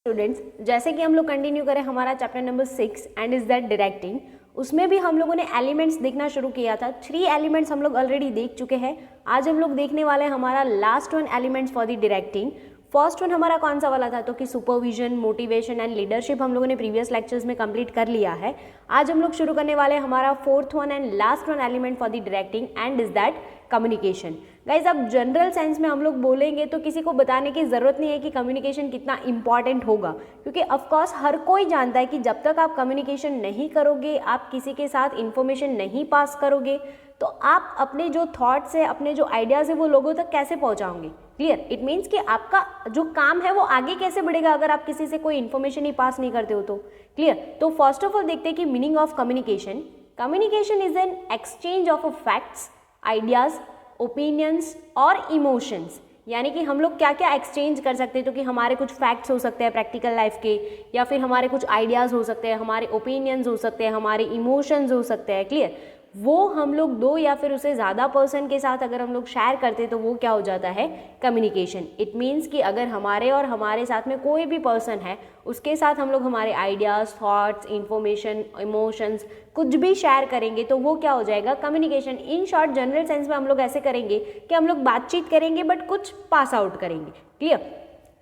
Students, जैसे कि हम लोग कंटिन्यू करें हमारा chapter number 6 and is that directing, उसमें भी हम लोगों ने एलिमेंट्स देखना शुरू किया था। 3 एलिमेंट्स हम लोग ऑलरेडी देख चुके हैं। आज हम लोग देखने वाले हैं हमारा last one elements for the directing. First one हमारा कौन सा वाला था, तो कि सुपरविजन, मोटिवेशन एंड लीडरशिप हम लोगों ने प्रीवियस लेक्चर्स में कंप्लीट कर लिया है। आज हम लोग शुरू करने वाले हैं हमारा fourth one and last one element for the directing and is that communication. Guys, अब जनरल सेंस में हम लोग बोलेंगे तो किसी को बताने की ज़रूरत नहीं है कि कम्युनिकेशन कितना इंपॉर्टेंट होगा, क्योंकि ऑफकोर्स हर कोई जानता है कि जब तक आप कम्युनिकेशन नहीं करोगे, आप किसी के साथ इंफॉर्मेशन नहीं पास करोगे, तो आप अपने जो थॉट्स है, अपने जो आइडियाज़ है, वो लोगों तक कैसे पहुंचाओगे। क्लियर? इट मीन्स कि आपका जो काम है वो आगे कैसे बढ़ेगा अगर आप किसी से कोई इन्फॉर्मेशन ही पास नहीं करते हो तो। क्लियर? तो फर्स्ट ऑफ ऑल देखते हैं कि meaning of communication. Communication is an exchange of facts, ideas, opinions और इमोशंस। यानी कि हम लोग क्या क्या एक्सचेंज कर सकते हैं, तो कि हमारे कुछ फैक्ट्स हो सकते हैं प्रैक्टिकल लाइफ के, या फिर हमारे कुछ आइडियाज़ हो सकते हैं, हमारे ओपिनियंस हो सकते हैं, हमारे इमोशंस हो सकते हैं। क्लियर? वो हम लोग दो या फिर उससे ज़्यादा पर्सन के साथ अगर हम लोग शेयर करते हैं तो वो क्या हो जाता है, कम्युनिकेशन। इट मीन्स कि अगर हमारे और हमारे साथ में कोई भी पर्सन है, उसके साथ हम लोग हमारे आइडियाज़, थॉट्स, इन्फॉर्मेशन, इमोशंस कुछ भी शेयर करेंगे तो वो क्या हो जाएगा, communication. In short general sense में हम लोग ऐसे करेंगे कि हम लोग बातचीत करेंगे बट कुछ पास आउट करेंगे। क्लियर?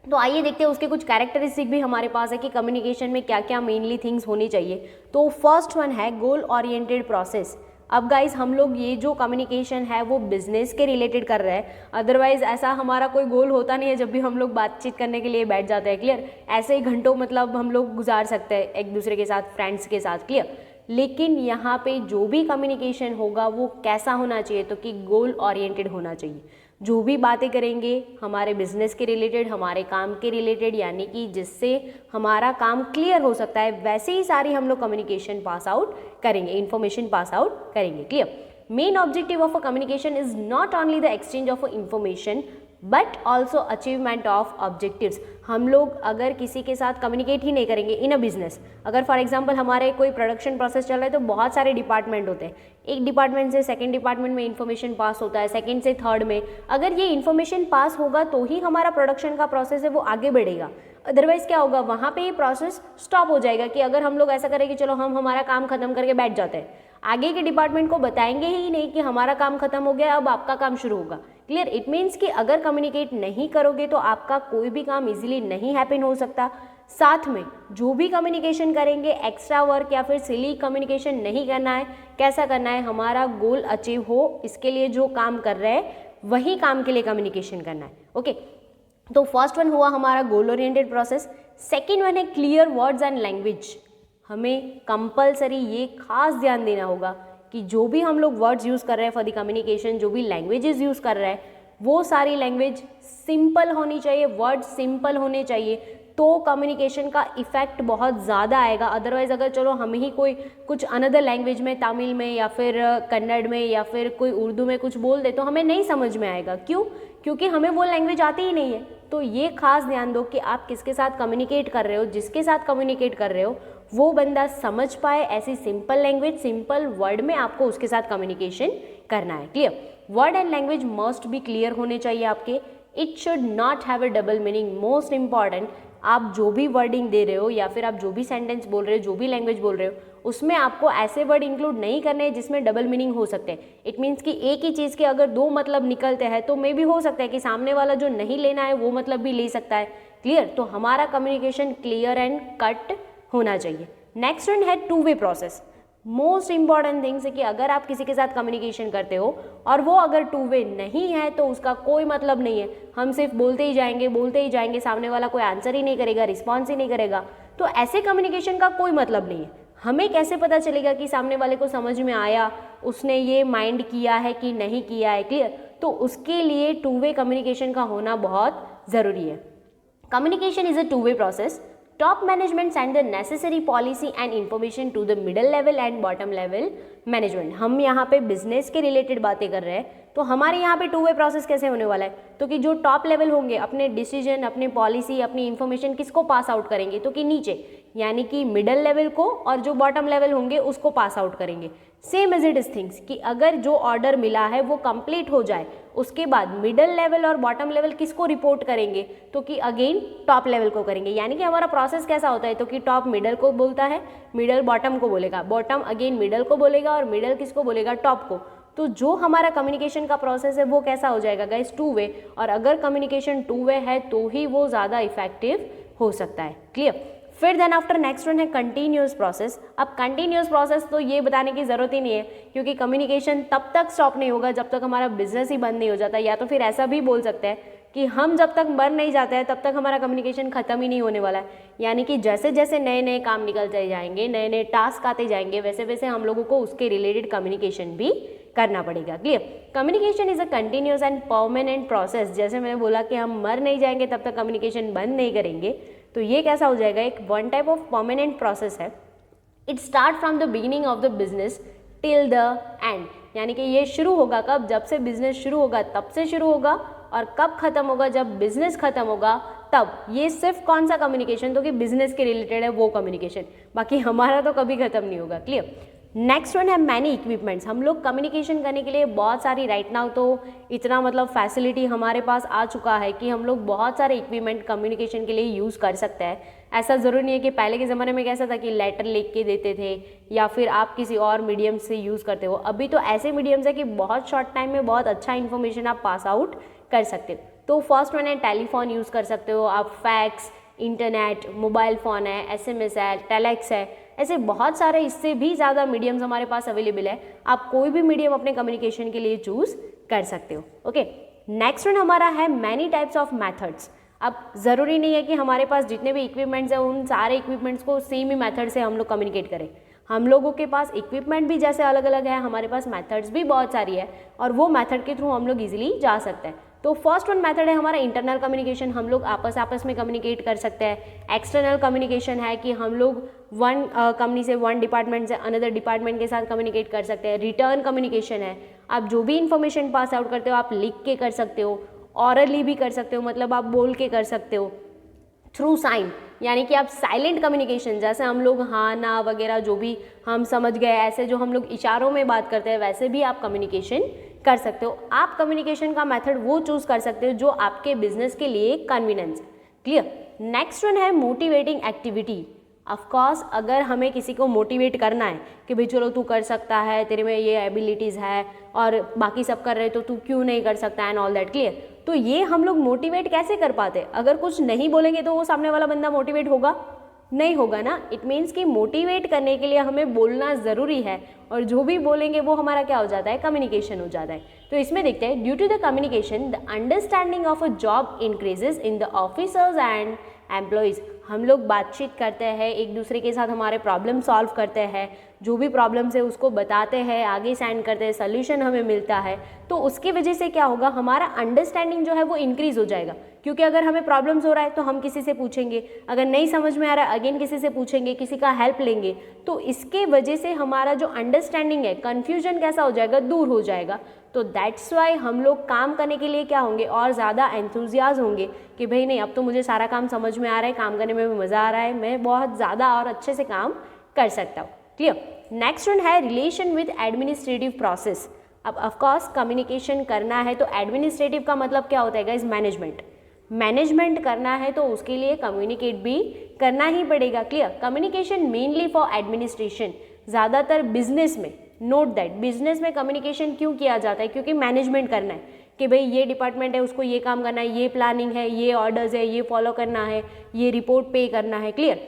तो आइए देखते हैं उसके कुछ कैरेक्टरिस्टिक भी हमारे पास है कि कम्युनिकेशन में क्या क्या मेनली थिंग्स होनी चाहिए। तो फर्स्ट वन है गोल ओरिएंटेड प्रोसेस। अब गाइज, हम लोग ये जो कम्युनिकेशन है वो बिजनेस के रिलेटेड कर रहे हैं, अदरवाइज ऐसा हमारा कोई गोल होता नहीं है जब भी हम लोग बातचीत करने के लिए बैठ जाते हैं। क्लियर? ऐसे ही घंटों मतलब हम लोग गुजार सकते हैं एक दूसरे के साथ, फ्रेंड्स के साथ। क्लियर? लेकिन यहाँ पे जो भी कम्युनिकेशन होगा वो कैसा होना चाहिए, तो कि गोल ओरिएंटेड होना चाहिए। जो भी बातें करेंगे हमारे बिजनेस के रिलेटेड, हमारे काम के रिलेटेड, यानी कि जिससे हमारा काम क्लियर हो सकता है, वैसे ही सारी हम लोग कम्युनिकेशन पास आउट करेंगे, इन्फॉर्मेशन पास आउट करेंगे। Clear? Main objective of a communication is not only the exchange of information but also achievement of objectives. हम लोग अगर किसी के साथ कम्युनिकेट ही नहीं करेंगे इन अ बिजनेस, अगर फॉर एग्जांपल हमारे कोई प्रोडक्शन प्रोसेस चल रहा है तो बहुत सारे डिपार्टमेंट होते हैं, एक डिपार्टमेंट से सेकंड डिपार्टमेंट में इन्फॉर्मेशन पास होता है, सेकंड से थर्ड में। अगर ये इन्फॉर्मेशन पास होगा तो ही हमारा प्रोडक्शन का प्रोसेस है वो आगे बढ़ेगा, अदरवाइज क्या होगा, वहाँ पे ये प्रोसेस स्टॉप हो जाएगा। कि अगर हम लोग ऐसा करें कि चलो हम हमारा काम खत्म करके बैठ जाते हैं, आगे के डिपार्टमेंट को बताएंगे ही नहीं कि हमारा काम खत्म हो गया, अब आपका काम शुरू होगा। क्लियर? इट मीन्स कि अगर कम्युनिकेट नहीं करोगे तो आपका कोई भी काम इजीली नहीं हैपन हो सकता। साथ में जो भी कम्युनिकेशन करेंगे, एक्स्ट्रा वर्क या फिर सिली कम्युनिकेशन नहीं करना है। कैसा करना है, हमारा गोल अचीव हो, इसके लिए जो काम कर रहे हैं वही काम के लिए कम्युनिकेशन करना है। ओके, तो फर्स्ट वन हुआ हमारा goal oriented process. Second one है क्लियर वर्ड्स एंड लैंग्वेज। हमें कंपलसरी ये खास ध्यान देना होगा कि जो भी हम लोग वर्ड्स यूज़ कर रहे हैं फॉर द कम्युनिकेशन, जो भी लैंग्वेजेस यूज़ कर रहे हैं, वो सारी लैंग्वेज सिंपल होनी चाहिए, वर्ड सिंपल होने चाहिए, तो कम्युनिकेशन का इफेक्ट बहुत ज़्यादा आएगा। अदरवाइज अगर चलो हम ही कोई कुछ अनदर लैंग्वेज में, तमिल में या फिर कन्नड़ में या फिर कोई उर्दू में कुछ बोल दे तो हमें नहीं समझ में आएगा। क्यों? क्योंकि हमें वो लैंग्वेज आती ही नहीं है। तो ये खास ध्यान दो कि आप किसके साथ कम्युनिकेट कर रहे हो, जिसके साथ कम्युनिकेट कर रहे हो वो बंदा समझ पाए, ऐसी सिंपल लैंग्वेज, सिंपल वर्ड में आपको उसके साथ कम्युनिकेशन करना है। Clear? Word and language must भी क्लियर होने चाहिए आपके। It should not have a double meaning. Most important, आप जो भी वर्डिंग दे रहे हो या फिर आप जो भी सेंटेंस बोल रहे हो, जो भी लैंग्वेज बोल रहे हो, उसमें आपको ऐसे वर्ड इंक्लूड नहीं करने हैं जिसमें डबल मीनिंग हो सकते हैं। इट मीन्स कि एक ही चीज़ के अगर दो मतलब निकलते हैं तो मे भी हो सकता है कि सामने वाला जो नहीं लेना है वो मतलब भी ले सकता है। क्लियर? तो हमारा कम्युनिकेशन क्लियर एंड कट होना चाहिए। नेक्स्ट वन है two way process. Most important things है कि अगर आप किसी के साथ कम्युनिकेशन करते हो और वो अगर टू वे नहीं है तो उसका कोई मतलब नहीं है। हम सिर्फ बोलते ही जाएंगे, सामने वाला कोई आंसर ही नहीं करेगा, रिस्पॉन्स ही नहीं करेगा, तो ऐसे कम्युनिकेशन का कोई मतलब नहीं है। हमें कैसे पता चलेगा कि सामने वाले को समझ में आया, उसने ये माइंड किया है कि नहीं किया है। क्लियर? तो उसके लिए टू वे कम्युनिकेशन का होना बहुत ज़रूरी है। Communication is a two way process. Top management send the necessary policy and information to the middle level and bottom level management. हम यहाँ पे बिजनेस के रिलेटेड बातें कर रहे हैं, तो हमारे यहाँ पे 2 वे प्रोसेस कैसे होने वाला है, तो कि जो टॉप लेवल होंगे अपने डिसीजन, अपने पॉलिसी, अपनी इंफॉर्मेशन किसको पास आउट करेंगे, तो कि नीचे यानी कि मिडल लेवल को, और जो बॉटम लेवल होंगे उसको पास आउट करेंगे। Same as it is things कि अगर जो ऑर्डर मिला है वो कंप्लीट हो जाए, उसके बाद मिडल लेवल और बॉटम लेवल किसको रिपोर्ट करेंगे, तो कि अगेन टॉप लेवल को करेंगे। यानी कि हमारा प्रोसेस कैसा होता है, तो कि टॉप मिडल को बोलता है, मिडल बॉटम को बोलेगा, बॉटम अगेन मिडल को बोलेगा और मिडल किसको बोलेगा, टॉप को। तो जो हमारा कम्युनिकेशन का प्रोसेस है वो कैसा हो जाएगा गाइस, 2 वे, और अगर कम्युनिकेशन 2 वे है तो ही वो ज़्यादा इफेक्टिव हो सकता है। क्लियर। फिर देन आफ्टर नेक्स्ट वन है कंटिन्यूस प्रोसेस। अब कंटिन्यूस प्रोसेस तो ये बताने की ज़रूरत ही नहीं है, क्योंकि कम्युनिकेशन तब तक स्टॉप नहीं होगा जब तक हमारा बिजनेस ही बंद नहीं हो जाता, या तो फिर ऐसा भी बोल सकते हैं कि हम जब तक मर नहीं जाते हैं तब तक हमारा कम्युनिकेशन ख़त्म ही नहीं होने वाला है। यानी कि जैसे जैसे नए नए काम निकलते जाएंगे, नए नए टास्क आते जाएंगे, वैसे वैसे हम लोगों को उसके रिलेटेड कम्युनिकेशन भी करना पड़ेगा। Clear. Communication is a continuous and permanent process. जैसे मैंने बोला कि हम मर नहीं जाएंगे तब तक कम्युनिकेशन बंद नहीं करेंगे, तो ये कैसा हो जाएगा, एक one type of permanent process है। It start from the beginning of the business till the end. यानी कि ये शुरू होगा कब, जब से बिजनेस शुरू होगा तब से शुरू होगा, और कब खत्म होगा, जब बिजनेस खत्म होगा तब। ये सिर्फ कौन सा कम्युनिकेशन, तो कि बिजनेस के रिलेटेड है वो कम्युनिकेशन, बाकी हमारा तो कभी खत्म नहीं होगा। क्लियर। नेक्स्ट वन है मैनी इक्विपमेंट्स। हम लोग कम्युनिकेशन करने के लिए बहुत सारी, राइट नाउ तो इतना मतलब फैसिलिटी हमारे पास आ चुका है कि हम लोग बहुत सारे इक्विपमेंट कम्युनिकेशन के लिए यूज़ कर सकते हैं। ऐसा ज़रूरी नहीं है कि पहले के ज़माने में कैसा था कि लेटर लिख के देते थे या फिर आप किसी और मीडियम से यूज़ करते हो। अभी तो ऐसे मीडियम्स है कि बहुत शॉर्ट टाइम में बहुत अच्छा इन्फॉर्मेशन आप पास आउट कर सकते हो। तो फर्स्ट वन है टेलीफोन यूज़ कर सकते हो आप, फैक्स, इंटरनेट, मोबाइल फ़ोन है, SMS है, टेलेक्स है, ऐसे बहुत सारे इससे भी ज़्यादा मीडियम्स हमारे पास अवेलेबल है। आप कोई भी मीडियम अपने कम्युनिकेशन के लिए चूज़ कर सकते हो। ओके। नेक्स्ट वन हमारा है मैनी टाइप्स ऑफ मेथड्स। अब ज़रूरी नहीं है कि हमारे पास जितने भी इक्विपमेंट्स हैं उन सारे इक्विपमेंट्स को सेम ही मेथड से हम लोग कम्युनिकेट करें। हम लोगों के पास इक्विपमेंट भी जैसे अलग अलग है, हमारे पास मेथड्स भी बहुत सारी है, और वो मेथड के थ्रू हम लोग इजीली जा सकते हैं। तो फर्स्ट वन मेथड है हमारा इंटरनल कम्युनिकेशन। हम लोग आपस में कम्युनिकेट कर सकते हैं। एक्सटर्नल कम्युनिकेशन है कि हम लोग वन कंपनी से, वन डिपार्टमेंट से अनदर डिपार्टमेंट के साथ कम्युनिकेट कर सकते हैं। रिटर्न कम्युनिकेशन है, आप जो भी इन्फॉर्मेशन पास आउट करते हो आप लिख के कर सकते हो, ऑरली भी कर सकते हो, मतलब आप बोल के कर सकते हो। थ्रू साइन, यानी कि आप साइलेंट कम्युनिकेशन, जैसे हम लोग हाँ ना वगैरह जो भी हम समझ गए, ऐसे जो हम लोग इशारों में बात करते हैं वैसे भी आप कम्युनिकेशन कर सकते हो। आप कम्युनिकेशन का मेथड वो चूज़ कर सकते हो जो आपके बिजनेस के लिए कन्वीनियंस है। क्लियर। नेक्स्ट वन है मोटिवेटिंग एक्टिविटी। ऑफकोर्स अगर हमें किसी को मोटिवेट करना है कि भाई चलो तू कर सकता है, तेरे में ये एबिलिटीज़ है और बाकी सब कर रहे तो तू क्यों नहीं कर सकता एंड ऑल दैट। क्लियर। तो ये हम लोग मोटिवेट कैसे कर पाते, अगर कुछ नहीं बोलेंगे तो वो सामने वाला बंदा मोटिवेट होगा नहीं होगा ना। इट मीन्स कि मोटिवेट करने के लिए हमें बोलना ज़रूरी है, और जो भी बोलेंगे वो हमारा क्या हो जाता है, कम्युनिकेशन हो जाता है। तो इसमें देखते हैं, due to the communication the understanding of a job increases in the officers and employees. हम लोग बातचीत करते हैं, एक दूसरे के साथ हमारे प्रॉब्लम सॉल्व करते हैं, जो भी प्रॉब्लम्स है उसको बताते हैं, आगे सेंड करते हैं, सोल्यूशन हमें मिलता है। तो उसकी वजह से क्या होगा, हमारा अंडरस्टैंडिंग जो है वो इंक्रीज़ हो जाएगा। क्योंकि अगर हमें प्रॉब्लम्स हो रहा है तो हम किसी से पूछेंगे, अगर नहीं समझ में आ रहा है अगेन किसी से पूछेंगे, किसी का हेल्प लेंगे। तो इसके वजह से हमारा जो अंडरस्टैंडिंग है, कन्फ्यूजन कैसा हो जाएगा, दूर हो जाएगा। तो दैट्स वाई हम लोग काम करने के लिए क्या होंगे, और ज़्यादा एंथुजियाज होंगे कि भाई नहीं अब तो मुझे सारा काम समझ में आ रहा है, काम करने में मज़ा आ रहा है, मैं बहुत ज़्यादा और अच्छे से काम कर सकता हूँ। क्लियर। नेक्स्ट वन है रिलेशन विद एडमिनिस्ट्रेटिव प्रोसेस। अब ऑफकोर्स कम्युनिकेशन करना है तो एडमिनिस्ट्रेटिव का मतलब क्या होता है गाइस, मैनेजमेंट। मैनेजमेंट करना है तो उसके लिए कम्युनिकेट भी करना ही पड़ेगा। Clear. Communication mainly for administration, ज़्यादातर बिजनेस में, नोट दैट बिजनेस में कम्युनिकेशन क्यों किया जाता है, क्योंकि मैनेजमेंट करना है कि भाई ये डिपार्टमेंट है उसको ये काम करना है, ये प्लानिंग है, ये ऑर्डर्स है, ये फॉलो करना है, ये रिपोर्ट पे करना है। क्लियर।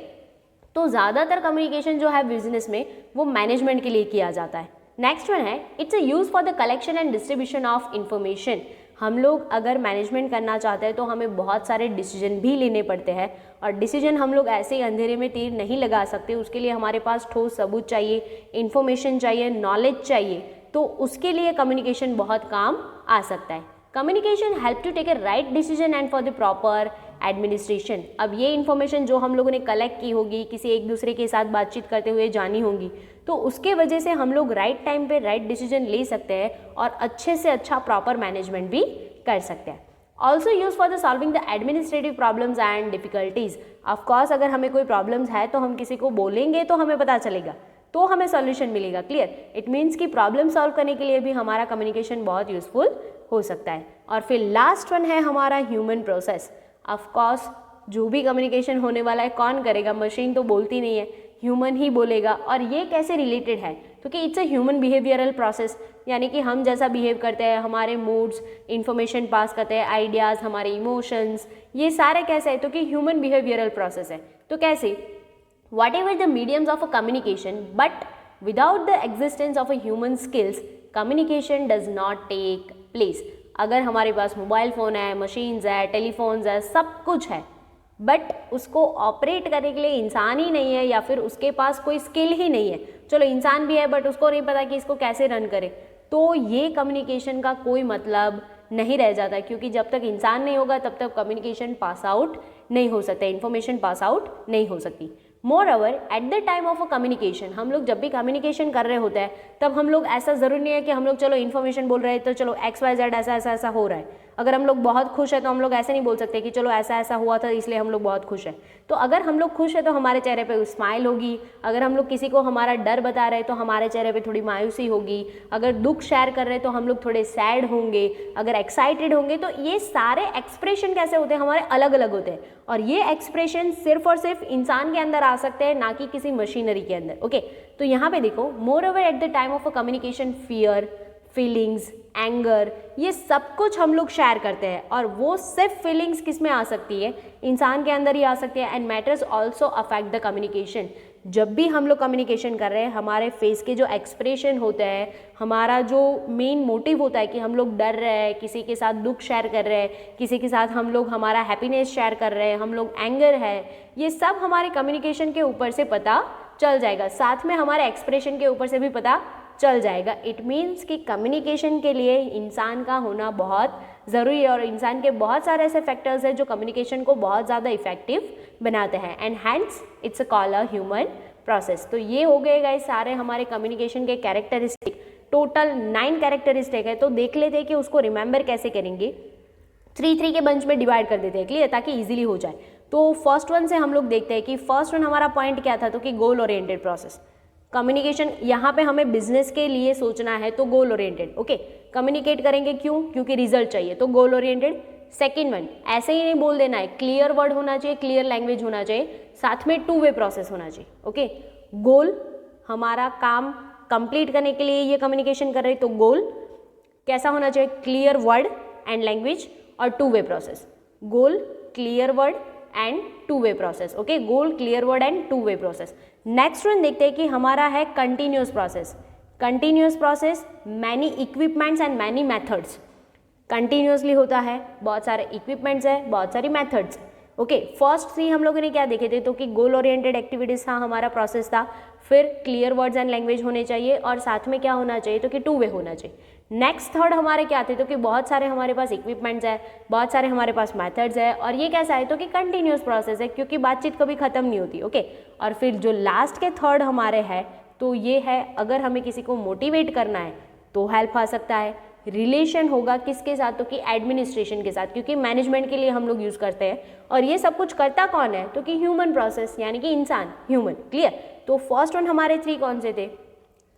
तो ज़्यादातर कम्युनिकेशन जो है बिजनेस में वो मैनेजमेंट के लिए किया जाता है। नेक्स्ट वन है it's a use for the collection and distribution of information. हम लोग अगर मैनेजमेंट करना चाहते हैं तो हमें बहुत सारे डिसीजन भी लेने पड़ते हैं, और डिसीजन हम लोग ऐसे ही अंधेरे में तीर नहीं लगा सकते। उसके लिए हमारे पास ठोस सबूत चाहिए, इन्फॉर्मेशन चाहिए, नॉलेज चाहिए। तो उसके लिए कम्युनिकेशन बहुत काम आ सकता है। Communication help to take a right decision and for the proper administration. अब ये इन्फॉर्मेशन जो हम लोगों ने कलेक्ट की होगी, किसी एक दूसरे के साथ बातचीत करते हुए जानी होगी, तो उसके वजह से हम लोग राइट टाइम पे राइट डिसीजन ले सकते हैं और अच्छे से अच्छा प्रॉपर मैनेजमेंट भी कर सकते हैं। Also use for the solving the administrative problems and difficulties. Of course अगर हमें कोई प्रॉब्लम्स है तो हम किसी को बोलेंगे तो हमें पता चलेगा, तो हमें सॉल्यूशन मिलेगा। क्लियर? इट मीन्स कि प्रॉब्लम सॉल्व करने के लिए भी हमारा कम्युनिकेशन बहुत यूजफुल हो सकता है। और फिर लास्ट वन है हमारा ह्यूमन प्रोसेस। ऑफकोर्स जो भी कम्युनिकेशन होने वाला है कौन करेगा? मशीन तो बोलती नहीं है, ह्यूमन ही बोलेगा। और ये कैसे रिलेटेड है? क्योंकि it's a human behavioural process, यानी कि हम जैसा बिहेव करते हैं, हमारे मूड्स, इंफॉर्मेशन पास करते हैं, आइडियाज़, हमारे इमोशंस, ये सारे कैसे है? तो कि ह्यूमन बिहेवियरल प्रोसेस है। तो कैसे? Whatever the mediums of a communication, but without the existence of a human skills, communication does not take place. अगर हमारे पास मोबाइल फ़ोन है, मशीन्स है, टेलीफोन्स है, सब कुछ है, बट उसको ऑपरेट करने के लिए इंसान ही नहीं है या फिर उसके पास कोई स्किल ही नहीं है, चलो इंसान भी है बट उसको नहीं पता कि इसको कैसे रन करे, तो ये कम्युनिकेशन का कोई मतलब नहीं रह जाता, क्योंकि जब तक इंसान नहीं होगा तब तक कम्युनिकेशन पास आउट नहीं हो सकता, इन्फॉर्मेशन पास आउट नहीं हो सकती। More over at the time of a communication, हम लोग जब भी कम्युनिकेशन कर रहे होते हैं तब हम लोग, ऐसा ज़रूरी नहीं है कि हम लोग चलो इन्फॉर्मेशन बोल रहे हैं तो चलो XYZ ऐसा ऐसा ऐसा हो रहा है। अगर हम लोग बहुत खुश है तो हम लोग ऐसे नहीं बोल सकते कि चलो ऐसा ऐसा हुआ था इसलिए हम लोग बहुत खुश हैं। तो अगर हम लोग खुश है तो हमारे चेहरे पे स्माइल होगी, अगर हम लोग किसी को हमारा डर बता रहे हैं तो हमारे चेहरे पे थोड़ी मायूसी होगी, अगर दुख शेयर कर रहे हैं तो हम लोग थोड़े सैड होंगे, अगर एक्साइटेड होंगे। तो ये सारे एक्सप्रेशन कैसे होते हैं? हमारे अलग अलग होते हैं, और ये एक्सप्रेशन सिर्फ और सिर्फ इंसान के अंदर आ सकते हैं, ना कि किसी मशीनरी के अंदर। ओके, तो यहाँ पे देखो, more over at the time of a communication fear, feelings, anger, ये सब कुछ हम लोग शेयर करते हैं, और वो सिर्फ फीलिंग्स किस में आ सकती है? इंसान के अंदर ही आ सकती है। And matters also affect the communication. जब भी हम लोग कम्युनिकेशन कर रहे हैं, हमारे फेस के जो एक्सप्रेशन होते हैं, हमारा जो मेन मोटिव होता है कि हम लोग डर रहे हैं, किसी के साथ दुख शेयर कर रहे हैं, किसी के साथ हम लोग हमारा हैप्पीनेस शेयर कर रहे हैं, हम लोग एंगर है, ये सब हमारे कम्युनिकेशन के ऊपर से पता चल जाएगा, साथ में हमारे एक्सप्रेशन के ऊपर से भी पता चल जाएगा। इट मीन्स कि कम्युनिकेशन के लिए इंसान का होना बहुत ज़रूरी है, और इंसान के बहुत सारे ऐसे फैक्टर्स हैं जो कम्युनिकेशन को बहुत ज़्यादा इफेक्टिव बनाते हैं, and hence it's a call a human process. तो ये हो गए गाइस सारे हमारे कम्युनिकेशन के कैरेक्टरिस्टिक। टोटल 9 कैरेक्टरिस्टिक है, तो देख लेते हैं कि उसको रिमेंबर कैसे करेंगे। 3 के बंच में डिवाइड कर देते हैं, क्लियर, ताकि इजीली हो जाए। तो फर्स्ट वन से हम लोग देखते हैं कि फर्स्ट वन हमारा पॉइंट क्या था, तो कि गोल ओरिएंटेड प्रोसेस। कम्युनिकेशन यहाँ पे हमें बिजनेस के लिए सोचना है तो गोल ओरिएंटेड। ओके, कम्युनिकेट करेंगे क्यों? क्योंकि रिजल्ट चाहिए, तो गोल ओरिएंटेड। सेकेंड वन, ऐसे ही नहीं बोल देना है, क्लियर वर्ड होना चाहिए, क्लियर लैंग्वेज होना चाहिए, साथ में 2 वे प्रोसेस होना चाहिए। ओके, गोल, हमारा काम कंप्लीट करने के लिए ये कम्युनिकेशन कर रहे हैं, तो गोल कैसा होना चाहिए? क्लियर वर्ड एंड लैंग्वेज और 2 way process. Goal, clear word and 2 way process. Okay, goal, clear word and 2 way process. Next one देखते हैं कि हमारा है continuous process. Continuous process, many equipments and many methods. Continuously होता है, बहुत सारे इक्विपमेंट्स है, बहुत सारी मेथड्स। ओके, फर्स्ट 3 हम लोगों ने क्या देखे थे, तो कि गोल ओरिएंटेड एक्टिविटीज था हमारा प्रोसेस था, फिर क्लियर वर्ड्स एंड लैंग्वेज होने चाहिए, और साथ में क्या होना चाहिए, तो कि 2 वे होना चाहिए। नेक्स्ट थर्ड हमारे क्या थे, तो कि बहुत सारे हमारे पास इक्विपमेंट्स है, बहुत सारे हमारे पास मेथड्स है, और ये कैसा है, तो कि कंटिन्यूस प्रोसेस है, क्योंकि बातचीत कभी खत्म नहीं होती। ओके, और फिर जो लास्ट के थर्ड हमारे है, तो ये है अगर हमें किसी को मोटिवेट करना है तो हेल्प आ सकता है। रिलेशन होगा किसके साथ, तो कि एडमिनिस्ट्रेशन के साथ, क्योंकि मैनेजमेंट के लिए हम लोग यूज़ करते हैं, और ये सब कुछ करता कौन है, तो कि ह्यूमन प्रोसेस, यानी कि इंसान, ह्यूमन। क्लियर? तो फर्स्ट वन हमारे 3 कौन से थे,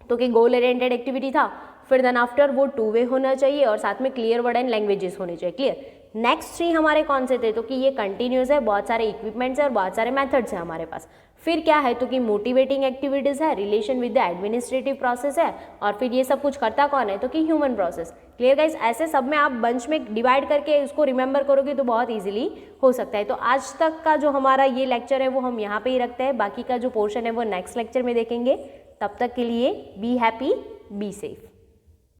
तो कि गोल ओरिएंटेड एक्टिविटी था, फिर देन आफ्टर वो 2 वे होना चाहिए, और साथ में क्लियर वर्ड एंड लैंग्वेजेस होने चाहिए। क्लियर? नेक्स्ट 3 हमारे कौन से थे, तो कि ये कंटिन्यूस है, बहुत सारे इक्विपमेंट्स है और बहुत सारे मेथड्स हैं हमारे पास। फिर क्या है, तो कि मोटिवेटिंग एक्टिविटीज़ है, relation with the administrative process है, और फिर ये सब कुछ करता कौन है, तो कि ह्यूमन प्रोसेस। Clear guys? ऐसे सब में आप बंच में डिवाइड करके उसको रिमेंबर करोगे तो बहुत ईजिली हो सकता है। तो आज तक का जो हमारा ये लेक्चर है वो हम यहाँ पे ही रखते हैं, बाकी का जो पोर्शन है वो नेक्स्ट लेक्चर में देखेंगे। तब तक के लिए बी हैप्पी, बी सेफ।